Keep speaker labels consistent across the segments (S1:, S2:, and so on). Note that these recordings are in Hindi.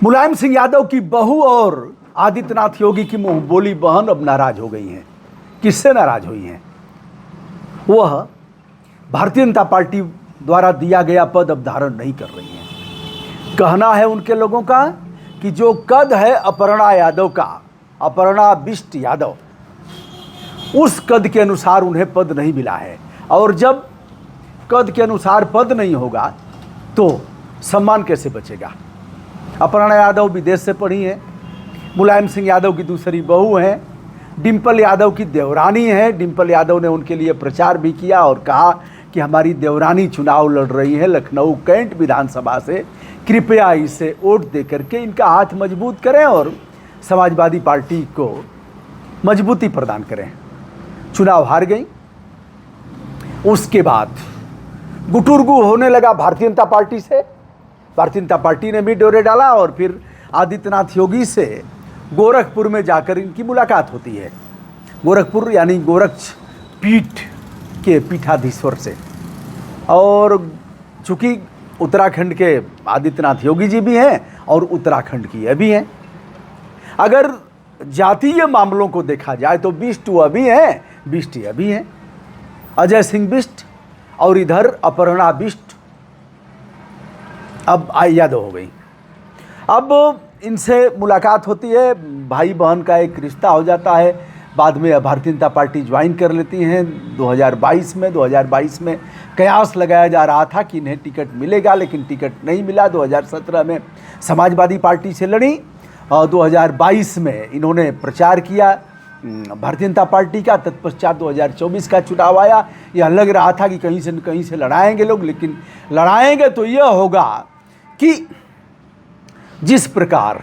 S1: मुलायम सिंह यादव की बहू और आदित्यनाथ योगी की मुंह बोली बहन अब नाराज हो गई हैं। किससे नाराज हुई हैं? वह भारतीय जनता पार्टी द्वारा दिया गया पद अब धारण नहीं कर रही हैं। कहना है उनके लोगों का कि जो कद है अपर्णा यादव का, अपर्णा बिष्ट यादव, उस कद के अनुसार उन्हें पद नहीं मिला है, और जब कद के अनुसार पद नहीं होगा तो सम्मान कैसे बचेगा। अपर्णा यादव विदेश से पढ़ी है, मुलायम सिंह यादव की दूसरी बहू हैं, डिम्पल यादव की देवरानी है। डिम्पल यादव ने उनके लिए प्रचार भी किया और कहा कि हमारी देवरानी चुनाव लड़ रही है लखनऊ कैंट विधानसभा से, कृपया इसे वोट दे करके इनका हाथ मजबूत करें और समाजवादी पार्टी को मजबूती प्रदान करें। चुनाव हार गई। उसके बाद गुटुरगु होने लगा भारतीय जनता पार्टी से। भारतीय जनता पार्टी ने भी डोरे डाला और फिर आदित्यनाथ योगी से गोरखपुर में जाकर इनकी मुलाकात होती है। गोरखपुर यानी गोरक्ष पीठ के पीठाधीश्वर से। और चूँकि उत्तराखंड के आदित्यनाथ योगी जी भी हैं और उत्तराखंड की ये भी हैं। अगर जातीय मामलों को देखा जाए तो बिष्ट वह भी हैं, बिष्ट यह भी हैं। अजय सिंह बिष्ट और इधर अपर्णा बिष्ट अब यादव हो गई। अब इनसे मुलाकात होती है, भाई बहन का एक रिश्ता हो जाता है। बाद में भारतीय जनता पार्टी ज्वाइन कर लेती हैं 2022 में कयास लगाया जा रहा था कि इन्हें टिकट मिलेगा, लेकिन टिकट नहीं मिला। 2017 में समाजवादी पार्टी से लड़ी और 2022 में इन्होंने प्रचार किया भारतीय जनता पार्टी का। तत्पश्चात 2024 का चुनाव आया। यह लग रहा था कि कहीं से लड़ाएंगे लोग, लेकिन लड़ाएंगे तो यह होगा कि जिस प्रकार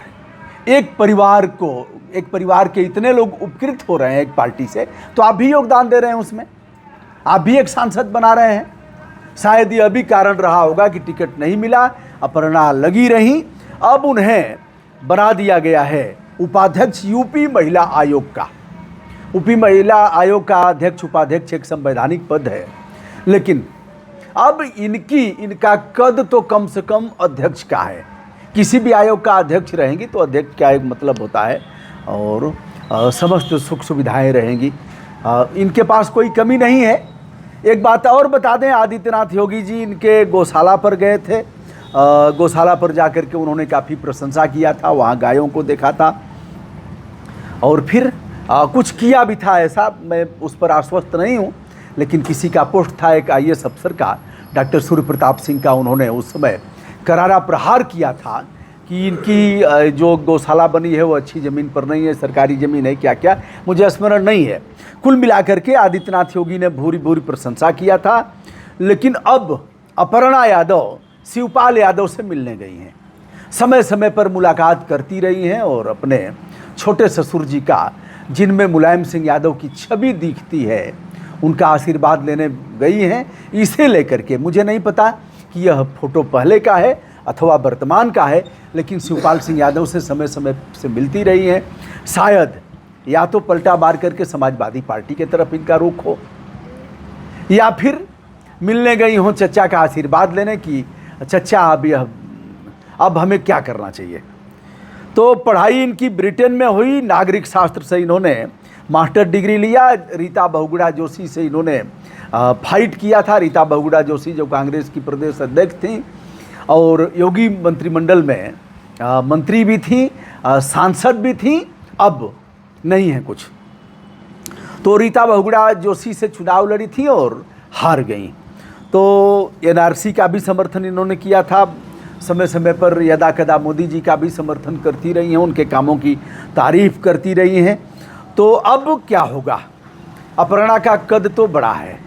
S1: एक परिवार के इतने लोग उपकृत हो रहे हैं एक पार्टी से, तो आप भी योगदान दे रहे हैं उसमें, आप भी एक सांसद बना रहे हैं। शायद यह भी कारण रहा होगा कि टिकट नहीं मिला, अपर्णा लगी रही। अब उन्हें बना दिया गया है उपाध्यक्ष यूपी महिला आयोग का। यूपी महिला आयोग का अध्यक्ष उपाध्यक्ष एक संवैधानिक पद है, लेकिन अब इनका कद तो कम से कम अध्यक्ष का है। किसी भी आयोग का अध्यक्ष रहेंगी तो अध्यक्ष का एक मतलब होता है और समस्त सुख सुविधाएं रहेंगी। इनके पास कोई कमी नहीं है। एक बात और बता दें, आदित्यनाथ योगी जी इनके गौशाला पर गए थे। गौशाला पर जाकर के उन्होंने काफ़ी प्रशंसा किया था, वहाँ गायों को देखा था और फिर कुछ किया भी था ऐसा, मैं उस पर आश्वस्त नहीं हूँ, लेकिन किसी का पोस्ट था एक IAS अफसर का, डॉक्टर सूर्य प्रताप सिंह का। उन्होंने उस समय करारा प्रहार किया था कि इनकी जो गौशाला बनी है वो अच्छी ज़मीन पर नहीं है, सरकारी ज़मीन है, क्या क्या मुझे स्मरण नहीं है। कुल मिलाकर के आदित्यनाथ योगी ने भूरी भूरी प्रशंसा किया था। लेकिन अब अपर्णा यादव शिवपाल यादव से मिलने गई हैं, समय समय पर मुलाकात करती रही हैं और अपने छोटे ससुर जी का, जिनमें मुलायम सिंह यादव की छवि दिखती है, उनका आशीर्वाद लेने गई हैं। इसे लेकर के मुझे नहीं पता कि यह फोटो पहले का है अथवा वर्तमान का है, लेकिन शिवपाल सिंह यादव से समय समय से मिलती रही हैं। शायद या तो पलटा मार करके समाजवादी पार्टी की तरफ इनका रुख हो, या फिर मिलने गई हों चचा का आशीर्वाद लेने की, चचा अब हमें क्या करना चाहिए। तो पढ़ाई इनकी ब्रिटेन में हुई, नागरिक शास्त्र से इन्होंने मास्टर डिग्री लिया। रीता बहुगुणा जोशी से इन्होंने फाइट किया था। रीता बहुगुणा जोशी जो कांग्रेस की प्रदेश अध्यक्ष थी और योगी मंत्रिमंडल में मंत्री भी थी, सांसद भी थी, अब नहीं है कुछ। तो रीता बहुगुणा जोशी से चुनाव लड़ी थी और हार गई। तो NRC का भी समर्थन इन्होंने किया था, समय समय पर यदा कदा मोदी जी का भी समर्थन करती रही हैं, उनके कामों की तारीफ करती रही हैं। तो अब क्या होगा? अपर्णा का कद तो बड़ा है,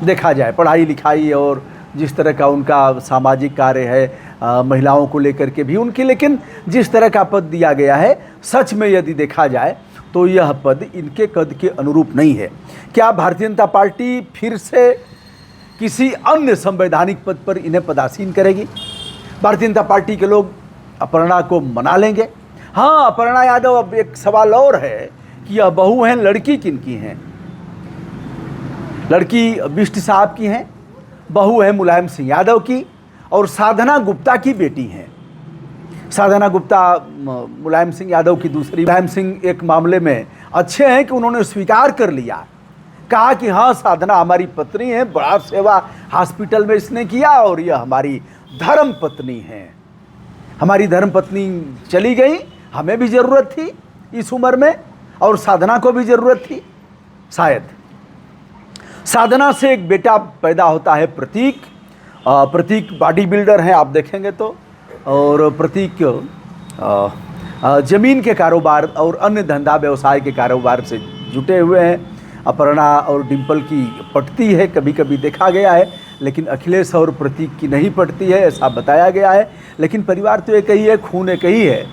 S1: देखा जाए पढ़ाई लिखाई और जिस तरह का उनका सामाजिक कार्य है, महिलाओं को लेकर के भी उनकी, लेकिन जिस तरह का पद दिया गया है, सच में यदि देखा जाए तो यह पद इनके कद के अनुरूप नहीं है। क्या भारतीय जनता पार्टी फिर से किसी अन्य संवैधानिक पद पर इन्हें पदासीन करेगी? भारतीय जनता पार्टी के लोग अपर्णा को मना लेंगे? हाँ, अपर्णा यादव, अब एक सवाल और है कि यह बहू हैं, लड़की किनकी हैं? लड़की बिष्ट साहब की हैं, बहू है मुलायम सिंह यादव की और साधना गुप्ता की बेटी हैं। साधना गुप्ता मुलायम सिंह यादव की दूसरी। मुलायम सिंह एक मामले में अच्छे हैं कि उन्होंने स्वीकार कर लिया, कहा कि हाँ साधना हमारी पत्नी है, बड़ा सेवा हॉस्पिटल में इसने किया और यह हमारी धर्म पत्नी है। हमारी धर्म पत्नी चली गई, हमें भी ज़रूरत थी इस उम्र में और साधना को भी ज़रूरत थी। शायद साधना से एक बेटा पैदा होता है प्रतीक। प्रतीक बॉडी बिल्डर हैं, आप देखेंगे तो। और प्रतीक ज़मीन के कारोबार और अन्य धंधा व्यवसाय के कारोबार से जुटे हुए हैं। अपर्णा और डिम्पल की पटती है, कभी कभी देखा गया है, लेकिन अखिलेश और प्रतीक की नहीं पटती है, ऐसा बताया गया है। लेकिन परिवार तो एक ही है, खून एक ही है।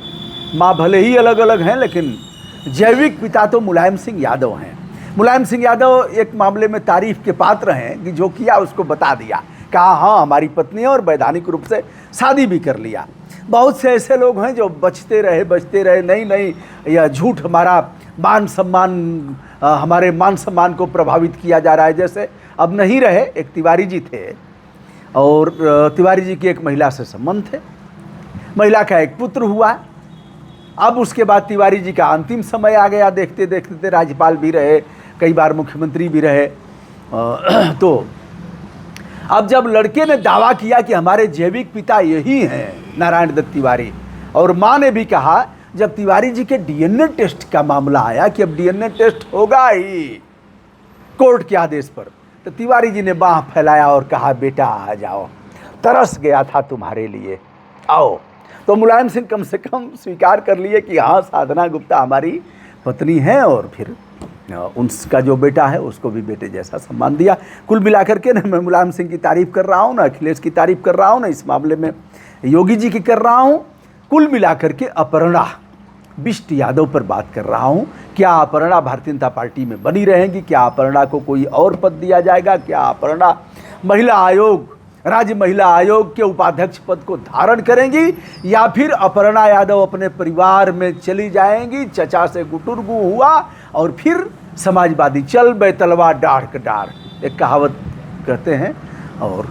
S1: माँ भले ही अलग अलग हैं, लेकिन जैविक पिता तो मुलायम सिंह यादव हैं। मुलायम सिंह यादव एक मामले में तारीफ के पात्र हैं कि जो किया उसको बता दिया, कहा हाँ हमारी पत्नी है और वैधानिक रूप से शादी भी कर लिया। बहुत से ऐसे लोग हैं जो बचते रहे, नहीं यह झूठ हमारा मान सम्मान, हमारे मान सम्मान को प्रभावित किया जा रहा है। जैसे अब नहीं रहे, एक तिवारी जी थे और तिवारी जी की एक महिला से संबंध थे, महिला का एक पुत्र हुआ। अब उसके बाद तिवारी जी का अंतिम समय आ गया, देखते देखते राज्यपाल भी रहे, कई बार मुख्यमंत्री भी रहे। तो अब जब लड़के ने दावा किया कि हमारे जैविक पिता यही हैं नारायण दत्त तिवारी, और माँ ने भी कहा, जब तिवारी जी के डीएनए टेस्ट का मामला आया कि अब डीएनए टेस्ट होगा ही कोर्ट के आदेश पर, तो तिवारी जी ने बाँह फैलाया और कहा बेटा आ जाओ, तरस गया था तुम्हारे लिए, आओ। तो मुलायम सिंह कम से कम स्वीकार कर लिए कि हाँ साधना गुप्ता हमारी पत्नी है, और फिर उनका जो बेटा है उसको भी बेटे जैसा सम्मान दिया। कुल मिलाकर के ना मैं मुलायम सिंह की तारीफ़ कर रहा हूँ, ना अखिलेश की तारीफ़ कर रहा हूँ, ना इस मामले में योगी जी की कर रहा हूँ। कुल मिलाकर के अपर्णा बिष्ट यादव पर बात कर रहा हूँ। क्या अपर्णा भारतीय जनता पार्टी में बनी रहेंगी? क्या अपर्णा को कोई और पद दिया जाएगा? क्या अपर्णा महिला आयोग, राज्य महिला आयोग के उपाध्यक्ष पद को धारण करेंगी, या फिर अपर्णा यादव अपने परिवार में चली जाएंगी? चचा से गुटुरगु हुआ और फिर समाजवादी चल बे तलवार डाढ़ के डाढ़, एक कहावत कहते हैं। और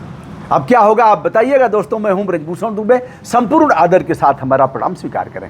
S1: अब क्या होगा आप बताइएगा दोस्तों। मैं हूं ब्रजभूषण दुबे, संपूर्ण आदर के साथ हमारा प्रणाम स्वीकार करें।